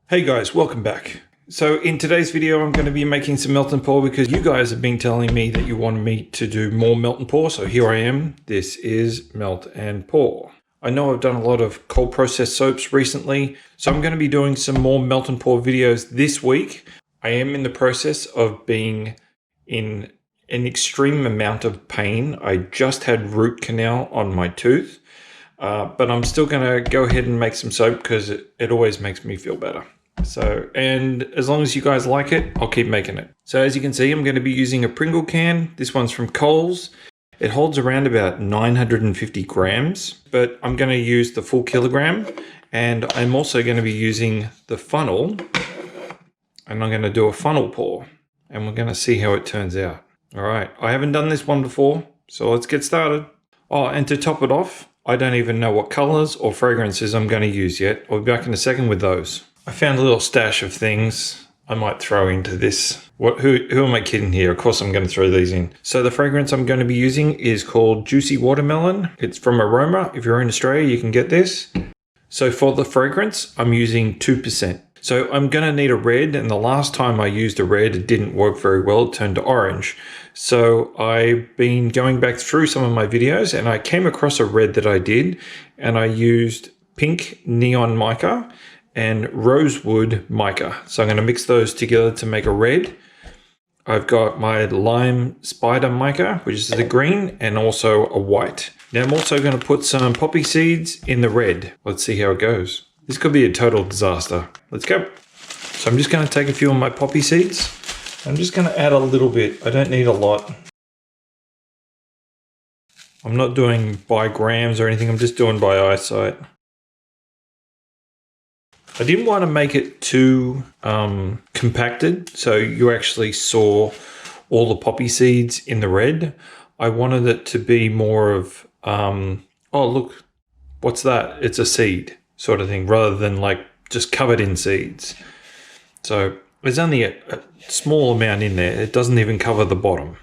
Hey guys, welcome back. So in today's video, I'm going to be making some melt and pour because you guys have been telling me that you want me to do more melt and pour. So here I am. This is melt and pour. I know I've done a lot of cold processed soaps recently, so I'm going to be doing some more melt and pour videos this week. I am in the process of being in an extreme amount of pain. I just had root canal on my tooth, but I'm still going to go ahead and make some soap because it always makes me feel better. So, and as long as you guys like it, I'll keep making it. So as you can see, I'm going to be using a Pringle can. This one's from Coles. It holds around about 950 grams, but I'm going to use the full kilogram. And I'm also going to be using the funnel, and I'm going to do a funnel pour, and we're going to see how it turns out. All right, I haven't done this one before, so let's get started. Oh, and to top it off, I don't even know what colors or fragrances I'm going to use yet. I'll be back in a second with those. I found a little stash of things I might throw into this. Who am I kidding here? Of course I'm going to throw these in. So the fragrance I'm going to be using is called Juicy Watermelon. It's from Aroma. If you're in Australia, you can get this. So for the fragrance, I'm using 2%. So I'm going to need a red, and the last time I used a red, it didn't work very well. It turned to orange. So I've been going back through some of my videos, and I came across a red that I did, and I used Pink Neon Mica and Rosewood Mica. So I'm going to mix those together to make a red. I've got my lime Spider Mica, which is the green, and also a white. Now I'm also going to put some poppy seeds in the red. Let's see how it goes. This could be a total disaster. Let's go. So I'm just going to take a few of my poppy seeds. I'm just going to add a little bit. I don't need a lot. I'm not doing by grams or anything. I'm just doing by eyesight. I didn't want to make it too compacted, so you actually saw all the poppy seeds in the red. I wanted it to be more of, oh look, what's that? It's a seed sort of thing, rather than like just covered in seeds. So there's only a small amount in there. It doesn't even cover the bottom.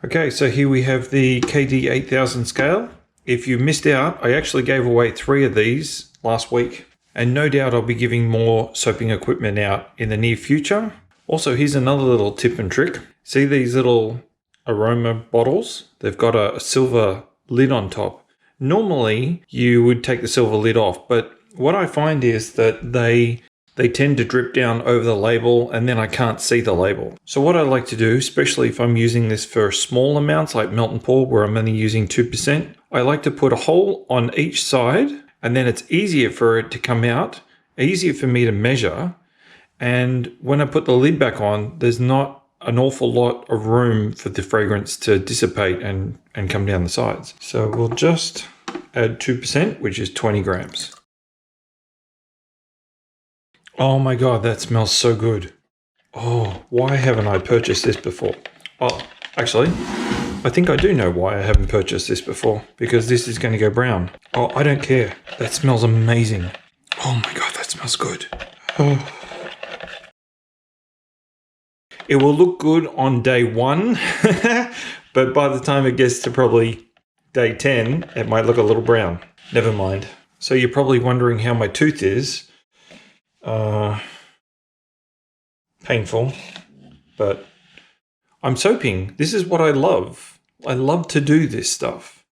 Okay, so here we have the KD 8000 scale. If you missed out, I actually gave away 3 of these last week. And no doubt I'll be giving more soaping equipment out in the near future. Also, here's another little tip and trick. See these little aroma bottles? They've got a silver lid on top. Normally, you would take the silver lid off, but what I find is that they tend to drip down over the label, and then I can't see the label. So what I like to do, especially if I'm using this for small amounts like melt and pour, where I'm only using 2%, I like to put a hole on each side, and then it's easier for it to come out, easier for me to measure. And when I put the lid back on, there's not an awful lot of room for the fragrance to dissipate and come down the sides. So we'll just add 2%, which is 20 grams. Oh my God, that smells so good. Oh, why haven't I purchased this before? Oh, actually, I think I do know why I haven't purchased this before, because this is going to go brown. Oh, I don't care. That smells amazing. Oh my God, that smells good. Oh. It will look good on day 1, but by the time it gets to probably day 10, it might look a little brown. Never mind. So you're probably wondering how my tooth is. Painful, but I'm soaping. This is what I love. I love to do this stuff.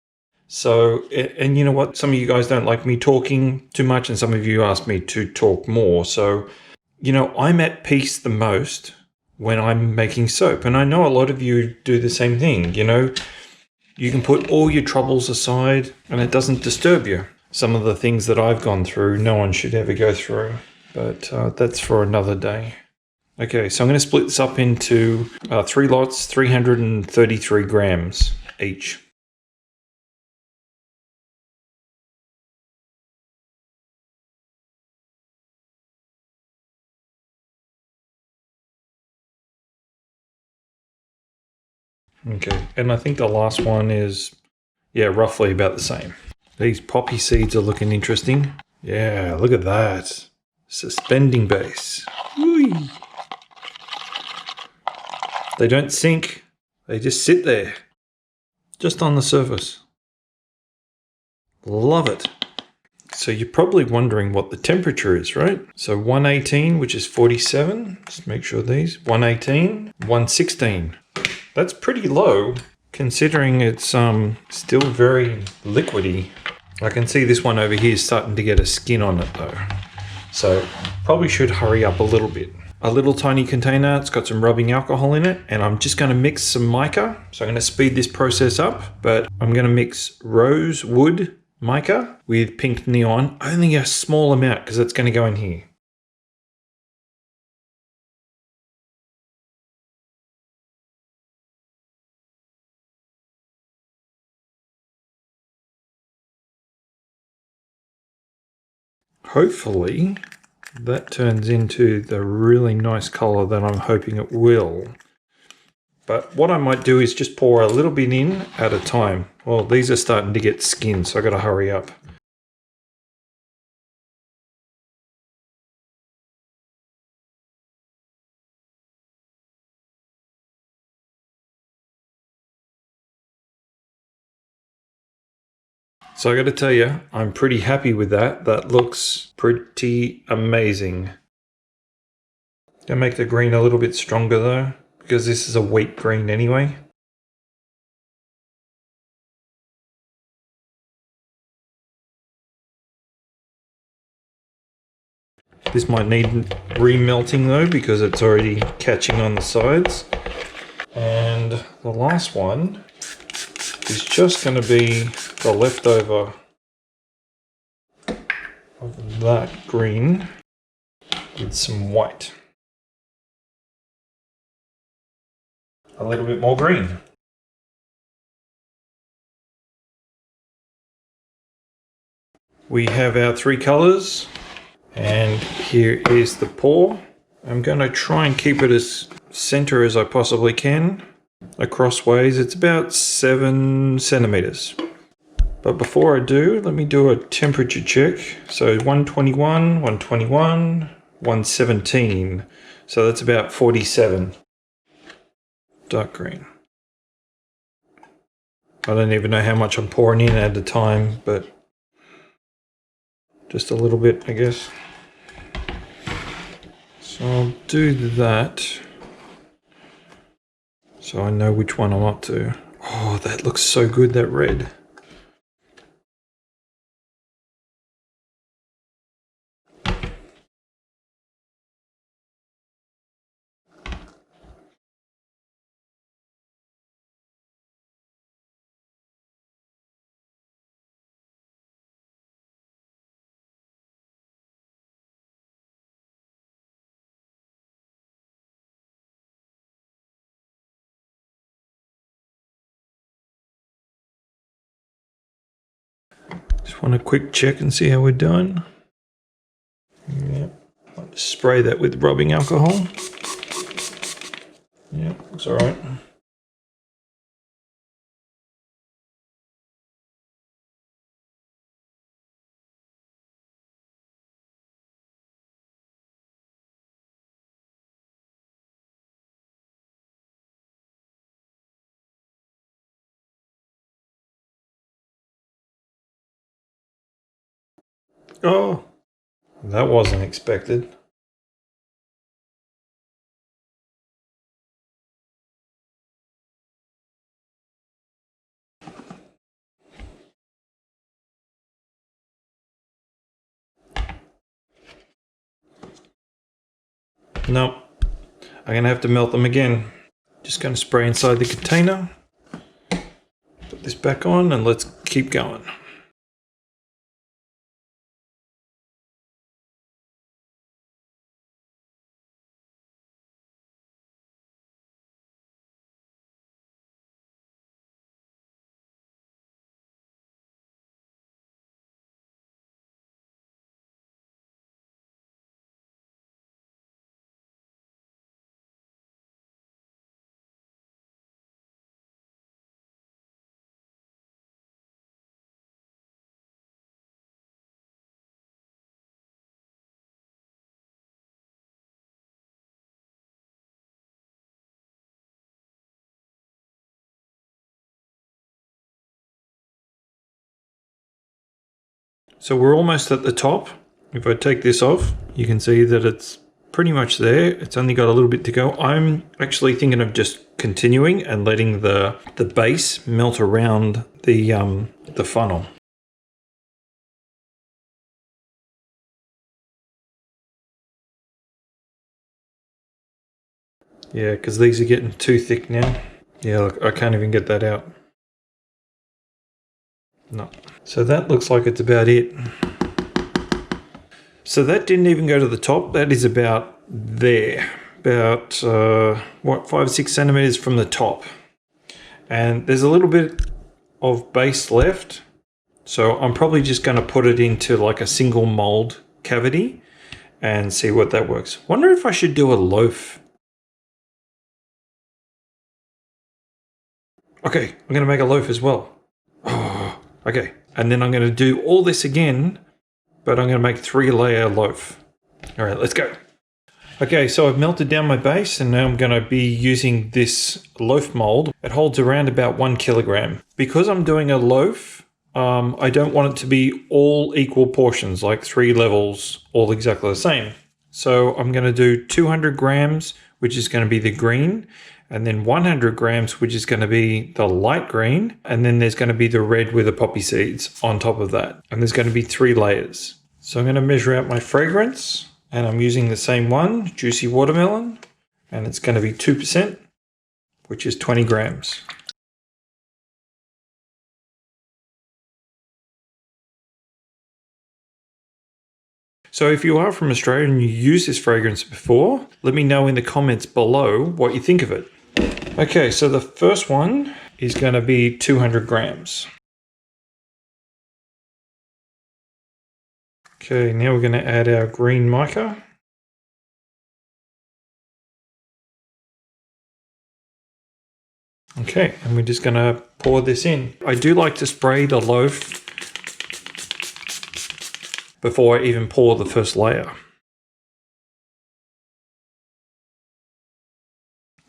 So, and you know what? Some of you guys don't like me talking too much, and some of you ask me to talk more. So, you know, I'm at peace the most when I'm making soap. And I know a lot of you do the same thing. You know, you can put all your troubles aside and it doesn't disturb you. Some of the things that I've gone through, no one should ever go through. But that's for another day. Okay, so I'm going to split this up into 3 lots, 333 grams each. Okay, and I think the last one is, yeah, roughly about the same. These poppy seeds are looking interesting. Yeah, look at that. Suspending base. Whee! They don't sink. They just sit there. Just on the surface. Love it. So you're probably wondering what the temperature is, right? So 118, which is 47. Just make sure these. 118, 116. That's pretty low considering it's still very liquidy. I can see this one over here is starting to get a skin on it though. So probably should hurry up a little bit. A little tiny container, it's got some rubbing alcohol in it, and I'm just going to mix some mica. So I'm going to speed this process up, but I'm going to mix rosewood mica with pink neon, only a small amount because it's going to go in here. Hopefully that turns into the really nice color that I'm hoping it will. But what I might do is just pour a little bit in at a time. Well, these are starting to get skin, so I got to hurry up. So I got to tell you, I'm pretty happy with that. That looks pretty amazing. Gonna make the green a little bit stronger though, because this is a wheat green anyway. This might need remelting though, because it's already catching on the sides. And the last one is just going to be the leftover of that green with some white. A little bit more green. We have our three colors, and here is the pour. I'm going to try and keep it as center as I possibly can. Acrossways, it's about 7 centimeters. But before I do, let me do a temperature check. So 121, 121, 117. So that's about 47. Dark green. I don't even know how much I'm pouring in at a time, but just a little bit, I guess. So I'll do that, so I know which one I'm up to. Oh, that looks so good, that red. Just want a quick check and see how we're doing. Yep. I'll just spray that with rubbing alcohol. Yeah, looks all right. Oh, that wasn't expected. Nope. I'm gonna have to melt them again. Just gonna spray inside the container. Put this back on and let's keep going. So we're almost at the top. If I take this off, you can see that it's pretty much there. It's only got a little bit to go. I'm actually thinking of just continuing and letting the base melt around the funnel. Yeah, because these are getting too thick now. Yeah, look, I can't even get that out. No. So that looks like it's about it. So that didn't even go to the top. That is about there. About, 5-6 centimeters from the top. And there's a little bit of base left. So I'm probably just going to put it into like a single mold cavity and see what that works. Wonder if I should do a loaf. Okay, I'm going to make a loaf as well. Oh, okay, and then I'm going to do all this again, but I'm going to make 3-layer loaf. All right, let's go. Okay, so I've melted down my base and now I'm going to be using this loaf mold. It holds around about 1 kilogram. Because I'm doing a loaf, I don't want it to be all equal portions, like 3 levels, all exactly the same. So I'm going to do 200 grams, which is going to be the green, and then 100 grams, which is going to be the light green, and then there's going to be the red with the poppy seeds on top of that. And there's going to be 3 layers. So I'm going to measure out my fragrance, and I'm using the same one, Juicy Watermelon, and it's going to be 2%, which is 20 grams. So if you are from Australia and you use this fragrance before, let me know in the comments below what you think of it. Okay, so the first one is going to be 200 grams. Okay, now we're going to add our green mica. Okay, and we're just going to pour this in. I do like to spray the loaf before I even pour the first layer.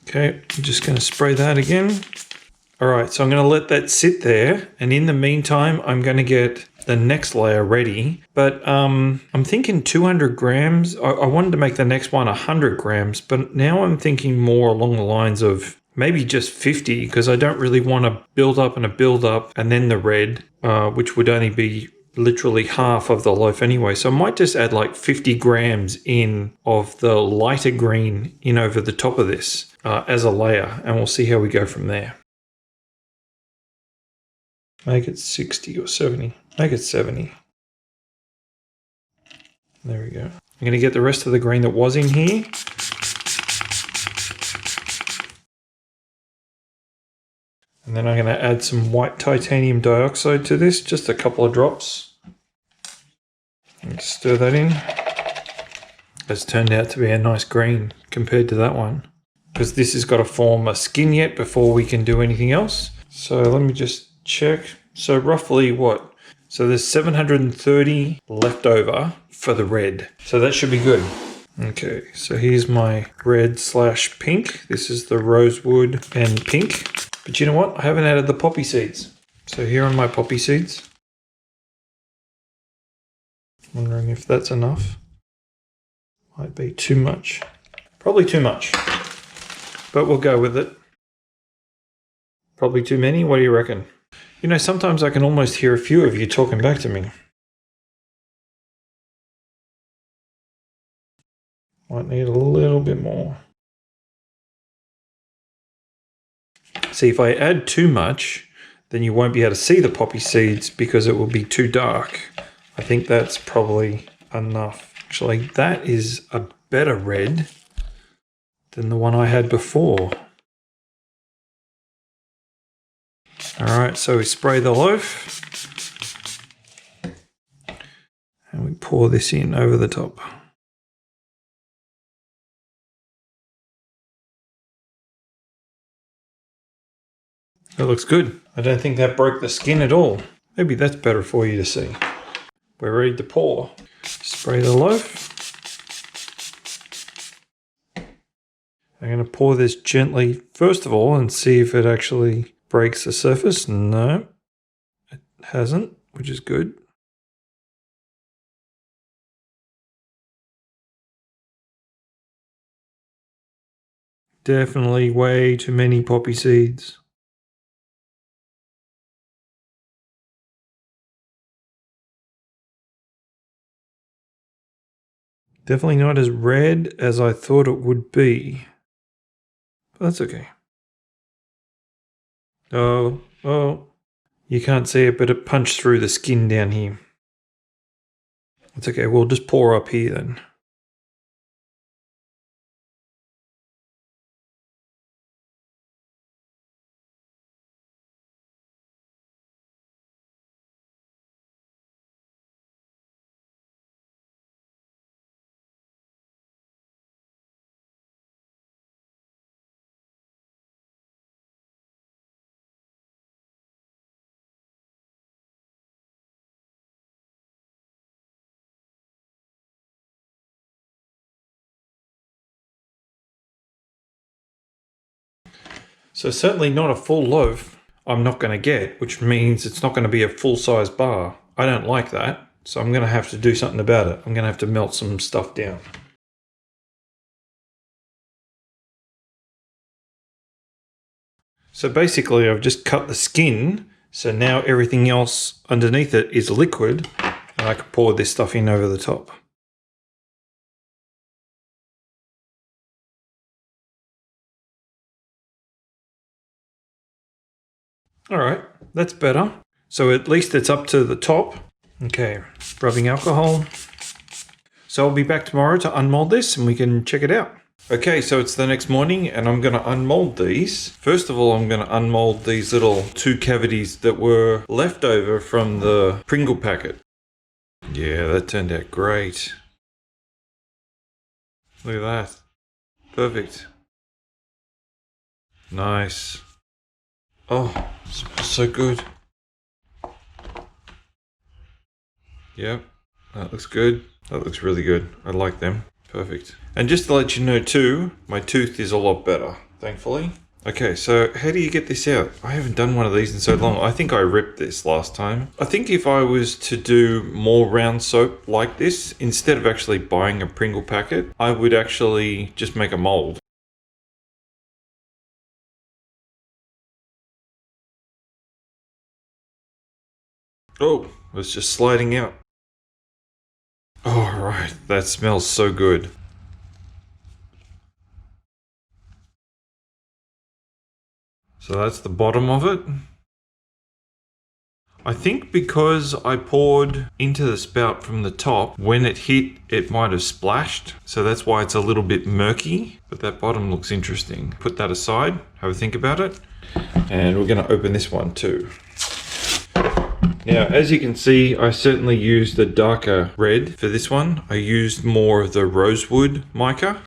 Okay, I'm just going to spray that again. All right, so I'm going to let that sit there. And in the meantime, I'm going to get the next layer ready. But I'm thinking 200 grams. I wanted to make the next one 100 grams, but now I'm thinking more along the lines of maybe just 50, because I don't really want to build up and a build up and then the red, which would only be literally half of the loaf anyway. So I might just add like 50 grams in of the lighter green in over the top of this as a layer, and we'll see how we go from there. Make it 60 or 70. Make it 70. There we go. I'm going to get the rest of the green that was in here. And then I'm going to add some white titanium dioxide to this, just a couple of drops. And stir that in. It's turned out to be a nice green compared to that one, because this has got to form a skin yet before we can do anything else. So let me just check. So roughly what? So there's 730 left over for the red. So that should be good. Okay, so here's my red/pink. This is the rosewood and pink. But you know what? I haven't added the poppy seeds. So here are my poppy seeds. Wondering if that's enough. Might be too much. Probably too much. But we'll go with it. Probably too many? What do you reckon? You know, sometimes I can almost hear a few of you talking back to me. Might need a little bit more. See, if I add too much, then you won't be able to see the poppy seeds because it will be too dark. I think that's probably enough. Actually, that is a better red than the one I had before. All right, so we spray the loaf and we pour this in over the top. That looks good. I don't think that broke the skin at all. Maybe that's better for you to see. We're ready to pour. Spray the loaf. I'm going to pour this gently first of all and see if it actually breaks the surface. No, it hasn't, which is good. Definitely way too many poppy seeds. Definitely not as red as I thought it would be. But that's okay. Oh, you can't see it, but it punched through the skin down here. It's okay, we'll just pour up here then. So certainly not a full loaf I'm not going to get, which means it's not going to be a full-size bar. I don't like that, so I'm going to have to do something about it. I'm going to have to melt some stuff down. So basically I've just cut the skin, so now everything else underneath it is liquid, and I can pour this stuff in over the top. All right, that's better. So at least it's up to the top. Okay, rubbing alcohol. So I'll be back tomorrow to unmold this and we can check it out. Okay, so it's the next morning and I'm going to unmold these. First of all, I'm going to unmold these little 2 cavities that were left over from the Pringle packet. Yeah, that turned out great. Look at that. Perfect. Nice. Oh, smells so good. Yep, that looks good. That looks really good. I like them. Perfect. And just to let you know too, my tooth is a lot better, thankfully. Okay, so how do you get this out? I haven't done one of these in so long. I think I ripped this last time. I think if I was to do more round soap like this, instead of actually buying a Pringle packet, I would actually just make a mold. Oh, it's just sliding out. Oh, right, that smells so good. So that's the bottom of it. I think because I poured into the spout from the top, when it hit, it might have splashed. So that's why it's a little bit murky, but that bottom looks interesting. Put that aside, have a think about it. And we're gonna open this one too. Now, as you can see, I certainly used the darker red for this one. I used more of the Rosewood mica.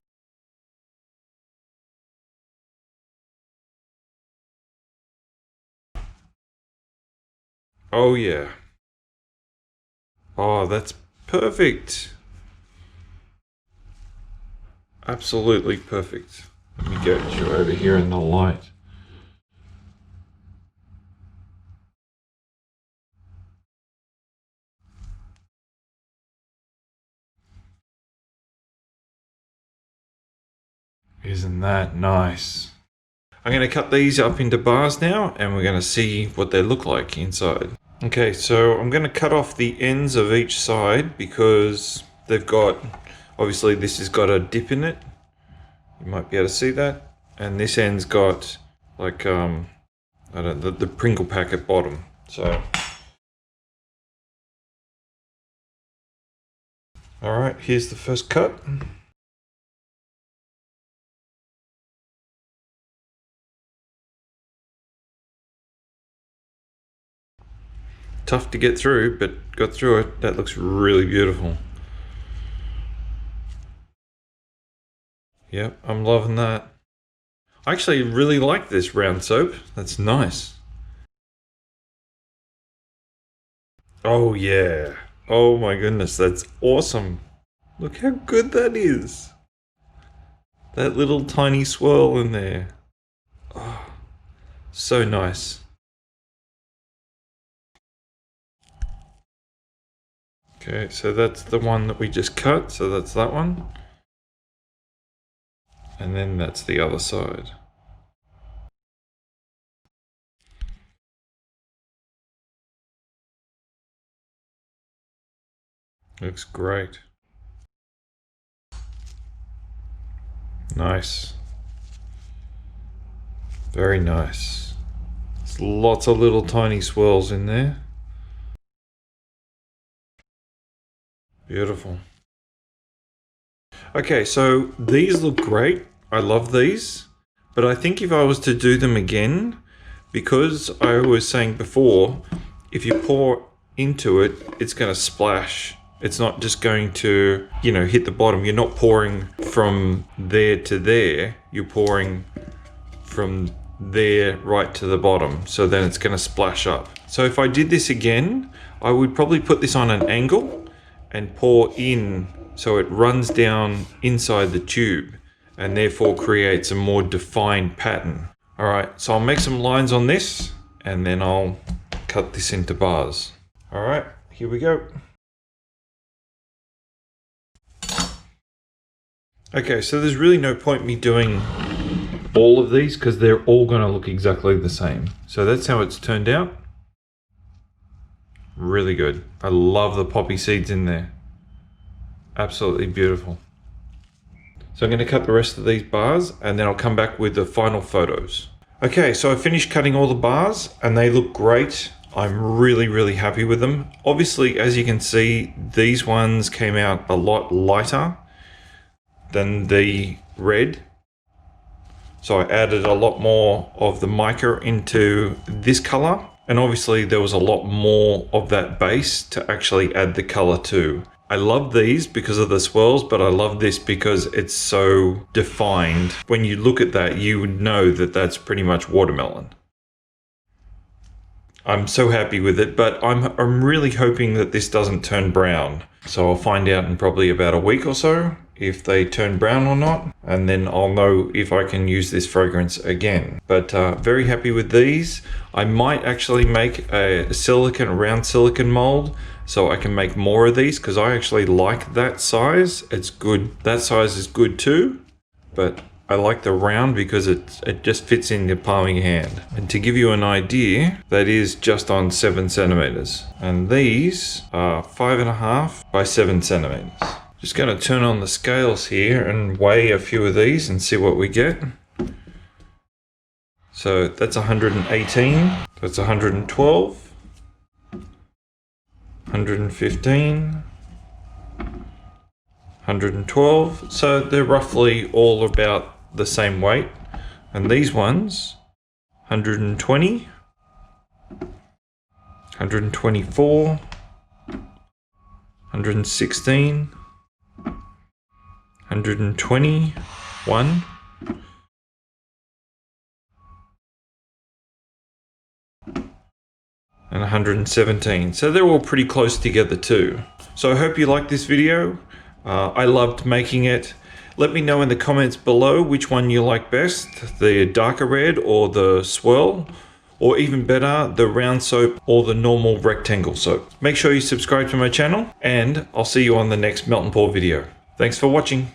Oh yeah. Oh, that's perfect. Absolutely perfect. Let me get you over here in the light. Isn't that nice? I'm going to cut these up into bars now and we're going to see what they look like inside. Okay, so I'm going to cut off the ends of each side because they've got, obviously this has got a dip in it. You might be able to see that. And this end's got like, I don't know, the Pringle packet bottom. So, all right, here's the first cut. Tough to get through, but got through it. That looks really beautiful. Yep, I'm loving that. I actually really like this round soap. That's nice. Oh yeah. Oh my goodness, that's awesome. Look how good that is. That little tiny swirl in there. Oh, so nice. Okay, so that's the one that we just cut. So that's that one. And then that's the other side. Looks great. Nice. Very nice. There's lots of little tiny swirls in there. Beautiful. Okay, so these look great. I love these. But I think if I was to do them again, because I was saying before, if you pour into it, it's going to splash. It's not just going to, hit the bottom. You're not pouring from there to there. You're pouring from there right to the bottom. So then it's going to splash up. So if I did this again, I would probably put this on an angle and pour in so it runs down inside the tube and therefore creates a more defined pattern. All right, so I'll make some lines on this and then I'll cut this into bars. All right, here we go. Okay, so there's really no point me doing all of these because they're all going to look exactly the same. So that's how it's turned out. Really good. I love the poppy seeds in there. Absolutely beautiful. So I'm going to cut the rest of these bars and then I'll come back with the final photos. Okay, so I finished cutting all the bars and they look great. I'm really, really happy with them. Obviously, as you can see, these ones came out a lot lighter than the red. So I added a lot more of the mica into this color. And obviously there was a lot more of that base to actually add the color to. I love these because of the swirls, but I love this because it's so defined. When you look at that, you would know that that's pretty much watermelon. I'm so happy with it, but I'm really hoping that this doesn't turn brown. So I'll find out in probably about a week or so if they turn brown or not, and then I'll know if I can use this fragrance again. But very happy with these. I might actually make a round silicone mold so I can make more of these because I actually like that size. It's good. That size is good too, but I like the round because it just fits in the palm of your hand. And to give you an idea, that is just on 7 centimeters. And these are 5.5 by 7 centimeters. Just going to turn on the scales here and weigh a few of these and see what we get. So that's 118, that's 112, 115, 112. So they're roughly all about the same weight. And these ones, 120, 124, 116, 121, and 117. So they're all pretty close together too. So I hope you liked this video. I loved making it. Let me know in the comments below which one you like best, the darker red or the swirl, or even better, the round soap or the normal rectangle soap. Make sure you subscribe to my channel and I'll see you on the next melt and pour video. Thanks for watching.